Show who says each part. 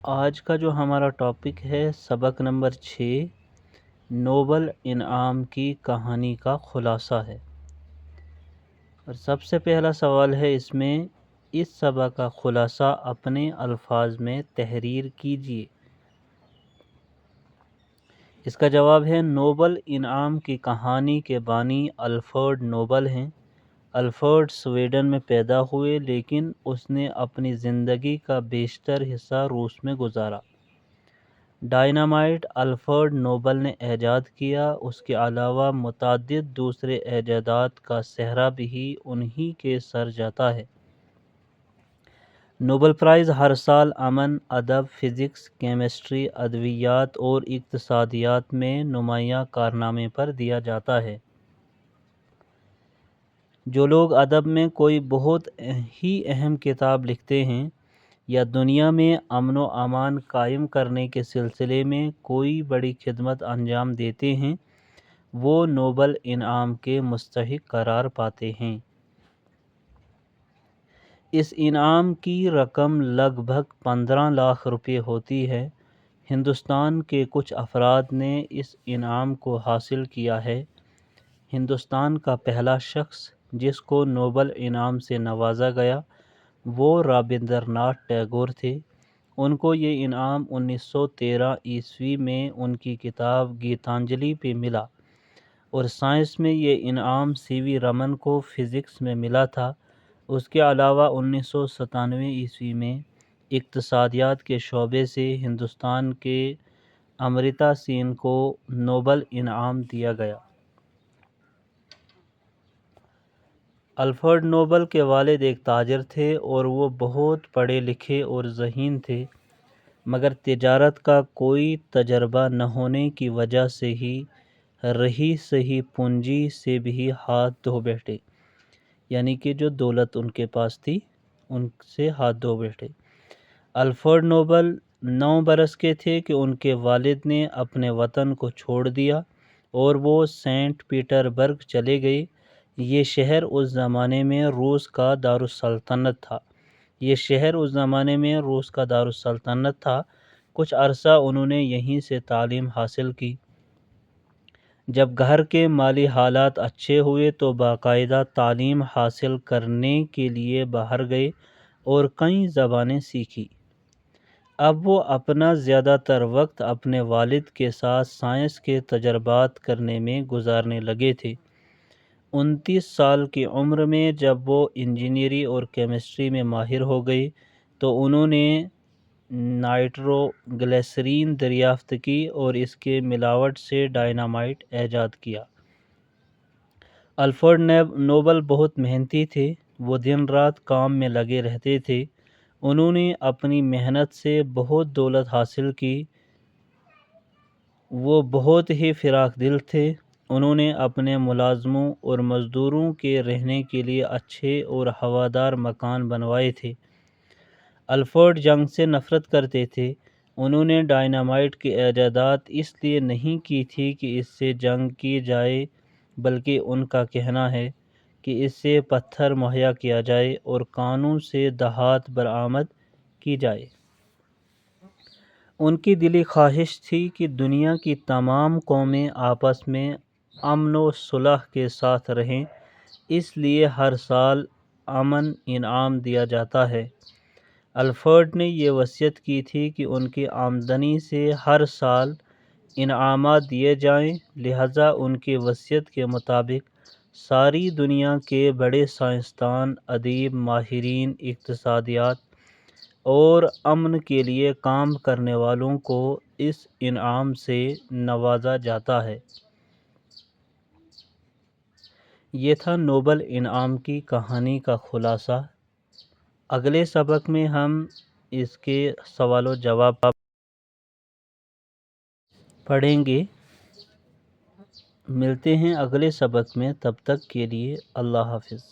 Speaker 1: آج کا جو ہمارا ٹاپک ہے سبق نمبر 6 نوبل انعام کی کہانی کا خلاصہ ہے۔ اور سب سے پہلا سوال ہے اس سبق کا خلاصہ اپنے الفاظ میں تحریر کیجیے۔ اس کا جواب ہے نوبل انعام کی کہانی کے بانی الفریڈ نوبل ہیں۔ الفریڈ سویڈن میں پیدا ہوئے لیکن اس نے اپنی زندگی کا بیشتر حصہ روس میں گزارا۔ ڈائنامائٹ الفریڈ نوبل نے ایجاد کیا، اس کے علاوہ متعدد دوسرے ایجادات کا سہرا بھی انہی کے سر جاتا ہے۔ نوبل پرائز ہر سال امن، ادب، فزکس، کیمسٹری، ادویات اور اقتصادیات میں نمایاں کارنامے پر دیا جاتا ہے۔ جو لوگ ادب میں کوئی بہت ہی اہم کتاب لکھتے ہیں یا دنیا میں امن و امان قائم کرنے کے سلسلے میں کوئی بڑی خدمت انجام دیتے ہیں، وہ نوبل انعام کے مستحق قرار پاتے ہیں۔ اس انعام کی رقم لگ بھگ 15 لاکھ روپے ہوتی ہے۔ ہندوستان کے کچھ افراد نے اس انعام کو حاصل کیا ہے۔ ہندوستان کا پہلا شخص جس کو نوبل انعام سے نوازا گیا وہ رابندر ناتھ ٹیگور تھے۔ ان کو یہ انعام 1913 عیسوی میں ان کی کتاب گیتانجلی پہ ملا، اور سائنس میں یہ انعام سی وی رمن کو فزکس میں ملا تھا۔ اس کے علاوہ 1997 عیسوی میں اقتصادیات کے شعبے سے ہندوستان کے امرتا سین کو نوبل انعام دیا گیا۔ الفریڈ نوبل کے والد ایک تاجر تھے اور وہ بہت پڑھے لکھے اور ذہین تھے، مگر تجارت کا کوئی تجربہ نہ ہونے کی وجہ سے ہی رہی سہی پونجی سے بھی ہاتھ دھو بیٹھے، یعنی کہ جو دولت ان کے پاس تھی ان سے ہاتھ دھو بیٹھے۔ الفریڈ نوبل 9 برس کے تھے کہ ان کے والد نے اپنے وطن کو چھوڑ دیا اور وہ سینٹ پیٹر برگ چلے گئے۔ یہ شہر اس زمانے میں روس کا دارالسلطنت تھا۔ کچھ عرصہ انہوں نے یہیں سے تعلیم حاصل کی۔ جب گھر کے مالی حالات اچھے ہوئے تو باقاعدہ تعلیم حاصل کرنے کے لیے باہر گئے اور کئی زبانیں سیکھی۔ اب وہ اپنا زیادہ تر وقت اپنے والد کے ساتھ سائنس کے تجربات کرنے میں گزارنے لگے تھے۔ 29 سال کی عمر میں جب وہ انجینئرنگ اور کیمسٹری میں ماہر ہو گئے تو انہوں نے نائٹرو گلیسرین دریافت کی اور اس کے ملاوٹ سے ڈائنامائٹ ایجاد کیا۔ الفریڈ نوبل بہت محنتی تھے، وہ دن رات کام میں لگے رہتے تھے۔ انہوں نے اپنی محنت سے بہت دولت حاصل کی۔ وہ بہت ہی فراخ دل تھے۔ انہوں نے اپنے ملازموں اور مزدوروں کے رہنے کے لیے اچھے اور ہوادار مکان بنوائے تھے۔ الفریڈ جنگ سے نفرت کرتے تھے۔ انہوں نے ڈائنامائٹ کی ایجاد اس لیے نہیں کی تھی کہ اس سے جنگ کی جائے، بلکہ ان کا کہنا ہے کہ اس سے پتھر مہیا کیا جائے اور کانوں سے دھات برآمد کی جائے۔ ان کی دلی خواہش تھی کہ دنیا کی تمام قومیں آپس میں امن و صلح کے ساتھ رہیں، اس لیے ہر سال امن انعام دیا جاتا ہے۔ الفریڈ نے یہ وصیت کی تھی کہ ان کی آمدنی سے ہر سال انعامات دیے جائیں، لہذا ان کی وصیت کے مطابق ساری دنیا کے بڑے سائنسدان، ادیب، ماہرین اقتصادیات اور امن کے لیے کام کرنے والوں کو اس انعام سے نوازا جاتا ہے۔ یہ تھا نوبل انعام کی کہانی کا خلاصہ۔ اگلے سبق میں ہم اس کے سوال و جواب پڑھیں گے۔ ملتے ہیں اگلے سبق میں، تب تک کے لیے اللہ حافظ۔